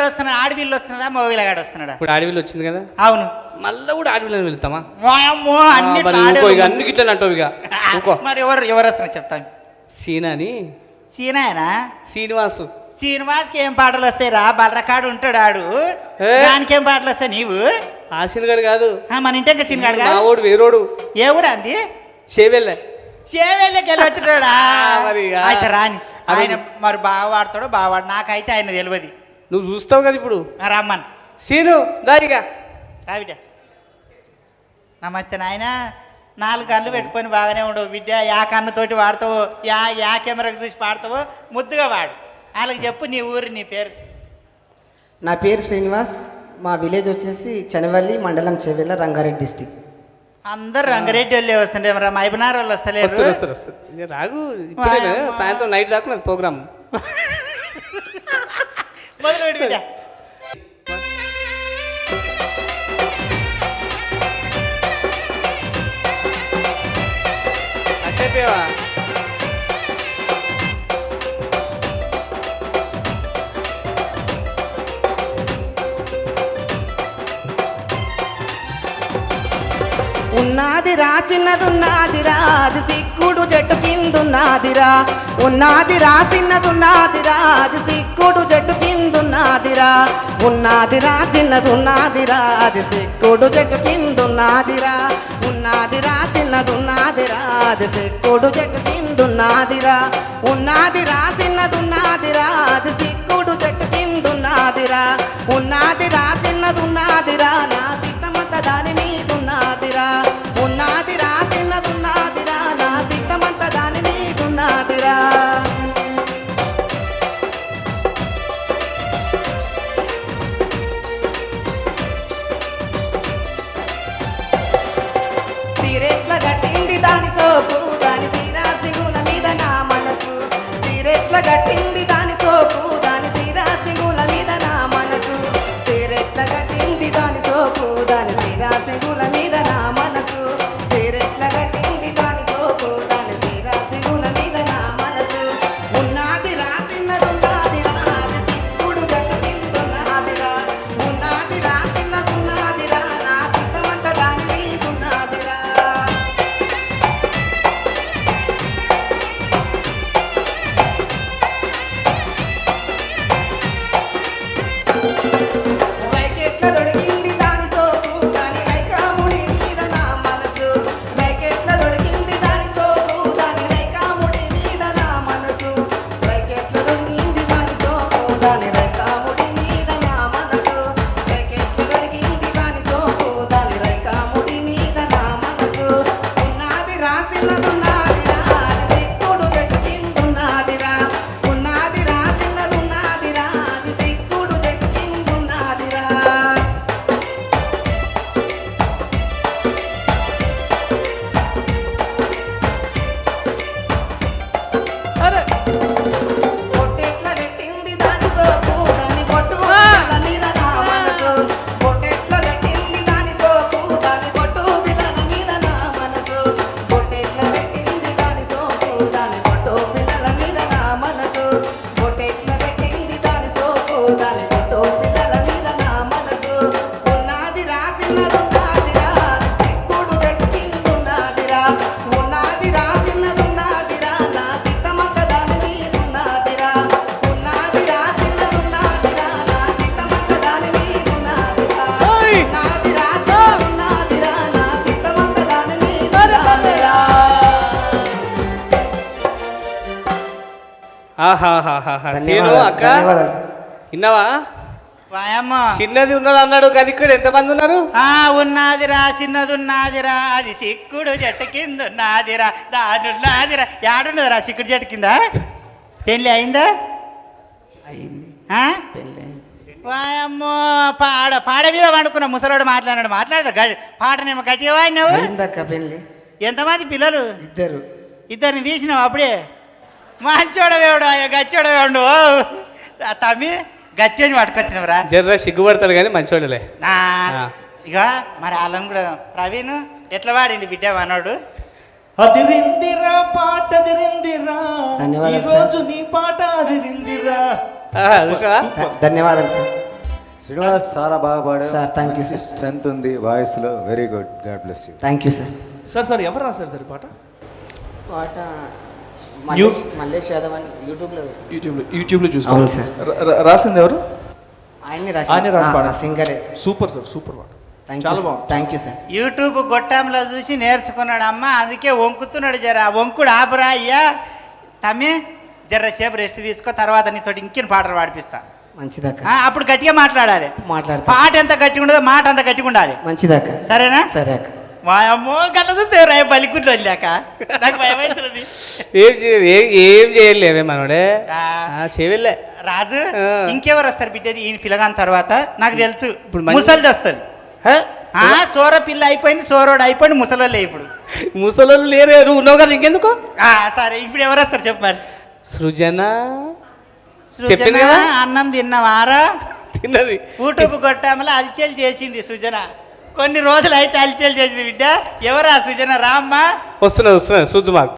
ఎవరు వస్తున్నారు? ఆడవిల్లు వస్తున్నాడా, మగవిల్లగాడు వస్తున్నాడా? ఇప్పుడు ఆడవిల్లు వచ్చింది కదా, అవును. మళ్ళీ కూడా ఆడవిల్లని వెళ్తామా? అన్ని గిట్ల అంటావు ఇక. మరి ఎవరు వస్తున్నారు చెప్తాను. సీనాని. సీనాయనా? శ్రీనివాసు. శ్రీనివాస్కి ఏం పాటలు వస్తాయి రా, బలరకాడు ఉంటాడు ఆడు. దానికి ఏం పాటలు వస్తాయి? నీవు ఆ సీన్గాడు కాదు, మన ఇంటి ఇంకా సీన్గాడు కాదు, ఓడు వేరోడు. ఏ ఊరు అంది? చేవెళ్ళే. చేవెళ్ళకి వెళ్ళి వచ్చాడా? అయితే రాని ఆయన మరి బాగా వాడతాడో బావాడు, నాకైతే ఆయన తెలియదు. నువ్వు చూస్తావు కదా ఇప్పుడు. రమ్మన్ సీను దారిగా రావిడ. నమస్తే నాయన. 4 కళ్ళు పెట్టుకొని బాగానే ఉండవు బిడ్డ. యా కన్నుతోటి వాడతావు, యా కెమెరాకి చూసి పాడతావు, ముద్దుగా వాడు. వాళ్ళకి చెప్పు నీ ఊరు, నీ పేరు. నా పేరు శ్రీనివాస్. మా విలేజ్ వచ్చేసి చనవల్లి మండలం, చేవెళ్ళ, రంగారెడ్డి డిస్టిక్. అందరు రంగారెడ్డి వాళ్ళే వస్తుండే, మరి మైబనార్ వాళ్ళు వస్తలేరు. రాగు సాయంత్రం నైట్ దాకా ప్రోగ్రామ్ మొదలు పెట్టి బిడ్డ. అయిపోయావా? ఉన్నదిరా చిన్నదున్నదిరా, అది సిక్కుడు చెట్టు కిందున్నదిరా. ఉన్నదిరా చిన్నదున్నదిరా, అది సిక్కుడు చెట్టు కిందున్నదిరా. ఉన్నదిరా చిన్నదున్నదిరా, అది సిక్కుడు చెట్టు కిందున్నదిరా. ఉన్నదిరా చిన్నదున్నదిరా, అది సిక్కుడు చెట్టు కిందున్నదిరా. ఉన్నదిరా చిన్నదున్నదిరా, అది సిక్కుడు చెట్టు కిందున్నదిరా. ఉన్నదిరా చిన్నదున్నదిరా, నా సిద్ధమంత దాని మీదున్నదిరా. ఉన్నదిరా చిన్నదున్నదిరా, నా సిద్ధమంత దాని మీదున్నదిరా. సిరెట్ల గట్టింది దాని సోపు, దాని సిరా సిగుల మీద నా మనసు. సిరెట్ల గట్టింది దాని సోపు, దాని సిరా సిగుల మీద నా మనసు. సిరెట్ల గట్టింది దాని సోపు, దాని సిరా సిగుల మీద నా మనసు. సిరెట్ల గట్టింది దాని సోపు, దాని సిరా సిగుల మీద నా మనసు. ఉన్నది రాసిన్నదున్నదిరా, అది సిక్కుడు గట్టు కిందున్నదిరా. ఉన్నది రాసిన్నదున్నదిరా, నా సిద్ధమంత దాని మీదున్నదిరా. వైకెట్ల దొడిగింది దాని సోపు, దాని రైకాముడి మీద నా మనసు. వైకెట్ల దొడిగింది దాని సోపు, దాని రైకాముడి మీద నా మనసు. వైకెట్ల దొడిగింది దాని సోపు, దాని రైకాముడి మీద నా మనసు. వైకెట్ల దొడిగింది దాని సోపు, దాని రైకాముడి మీద నా మనసు. ఉన్నది రాసిన్నదున్నదిరా, అది సిక్కుడు చెట్టు కిందున్నదిరా. ఉన్నది రాసిన్నదున్నదిరా, అది సిక్కుడు చెట్టు కిందున్నదిరా. పొట్టెట్ల పెట్టింది దాని సోపు, దాని పొట్టు పిల్లల మీద నా మనసు. పొట్టెట్ల పెట్టింది దాని సోపు, దాని పొట్టు పిల్లల మీద నా మనసు. పొట్టెట్ల పెట్టింది దాని సోపు, దాని పొట్టు పిల్లల మీద నా మనసు. పొట్టెట్ల పెట్టింది దాని సోపు, దాని పొట్టు పిల్లల మీద నా మనసు. ఉన్నది రాసిన్నదున్నదిరా, అది సిక్కుడు చెట్టు కిందున్నదిరా. ఉన్నది రాసిన్నదున్నదిరా, నా సిద్ధమంత దాని మీదున్నదిరా. ఉన్నది రాసిన్నదున్నదిరా, నా సిద్ధమంత దాని మీదున్నదిరా. ఉన్నది రాసిన్నదున్నదిరా, నా సిద్ధమంత దాని మీదున్నదిరా. ఆహాహాహా. సీను అక్క ధన్యవాదాలు సార్. విన్నావా? వాయమ్మ. చిన్నది ఉన్నది అన్నాడు కానీ ఇక్కడ ఎంతమంది ఉన్నారు? ఉన్నదిరా చిన్నదున్నదిరా, అది సిక్కుడు చెట్టు కింద ఉన్నదిరా, దాడున్నదిరా. యాడున్నదిరా సిక్కుడు చెట్టు కింద? పెళ్ళి అయిందా? అయింది ఆ? పెళ్ళి. వాయమ్మో, పాడ మీద వండుకున్న ముసలోడు మాట్లాడదా? పాటనేమో గట్టిగా వాడినావు. అయిందక్క పెళ్ళి. ఎంతమంది పిల్లలు? ఇద్దరు. ఇద్దరిని తీసినావు అప్పుడే. మంచోడవేవుడు, గచ్చోడవేవుడు. తమ్మి గచ్చని పట్టుకొచ్చినవరా? జర్ర సిగ్గుపడతాడు కానీ మంచోడలే. ఇక మరి వాళ్ళని కూడా ప్రవీణ్ ఎట్లా వాడిండి బిడ్డ మనోడు? అదిరిందిరా పాట అదిరిందిరా, ధన్యవాదాలు ఈరోజు నీ పాట అదిరిందిరా. ధన్యవాదాలు సార్. శ్రీనివాస్ చాలా బాగా పాడావు Sir, thank you, sir. Strength ఉంది వాయిస్ లో very good God bless you thank you sir. Sir ఎవరు రాశారు సార్ ఈ పాట పాట New- మల్లేష్ యాదవ్ అని యూట్యూబ్లో యూట్యూబ్లో చూసి అవును సార్. రాసింది ఎవరు ఆయన్ని ఆయనే రాసి పాడారు. సింగరే. సూపర్ సార్ సూపర్ పాట థ్యాంక్ చాలా యూ బాగుంది. Thank you sir. యూట్యూబ్ గొట్టంలో చూసి నేర్చుకున్నాడు అమ్మ, అందుకే వంకుతున్నాడు. జర వంకుడు ఆపురా అయ్యా తమ్మి, జర్రసేపు రెస్ట్ తీసుకో, తర్వాత నీతోటి ఇంకిన పాటలు పాడిపిస్తా. మంచిదక్క. అప్పుడు గట్టిగా మాట్లాడాలి. మాట్లాడతా. పాట ఎంత గట్టిగా ఉండదో మాట అంత గట్టిగా ఉండాలి. మంచిదక్క. సరేనా? సరే అక్క. వాయమ్మో గట్ల చూస్తే రాయ బలిగుడ్లు వెళ్ళాక నాకు భయం అవుతున్నది. ఏం చేయలేవే మనోడే ఆ, చేయలే. రాజు ఆ. ఇంకెవరు వస్తారు బిడ్డది ఈయన పిల్లగాని తర్వాత? నాకు తెలుసు ఇప్పుడు మంచి- ముసలిది వస్తుంది. సోర పిల్ల అయిపోయింది, సోరోడు అయిపోయింది, ముసలోళ్ళే ఇప్పుడు. ముసలోళ్ళు లేరు, నువ్వు ఉన్నావు కదా ఇంకెందుకు. సరే ఇప్పుడు ఎవరు వస్తారు చెప్పు మరి. సృజన సృజన చెప్పింది కదా? అన్నం తిన్నవారా? తిన్నది. యూట్యూబ్ కొట్టామల అల్చేలు చేసింది సుజన. కొన్ని రోజులు అయితే అల్చేలు చేసింది బిడ్డ. ఎవరా సుజన? రామ్మా. వస్తున్నది చూద్దు మాకు.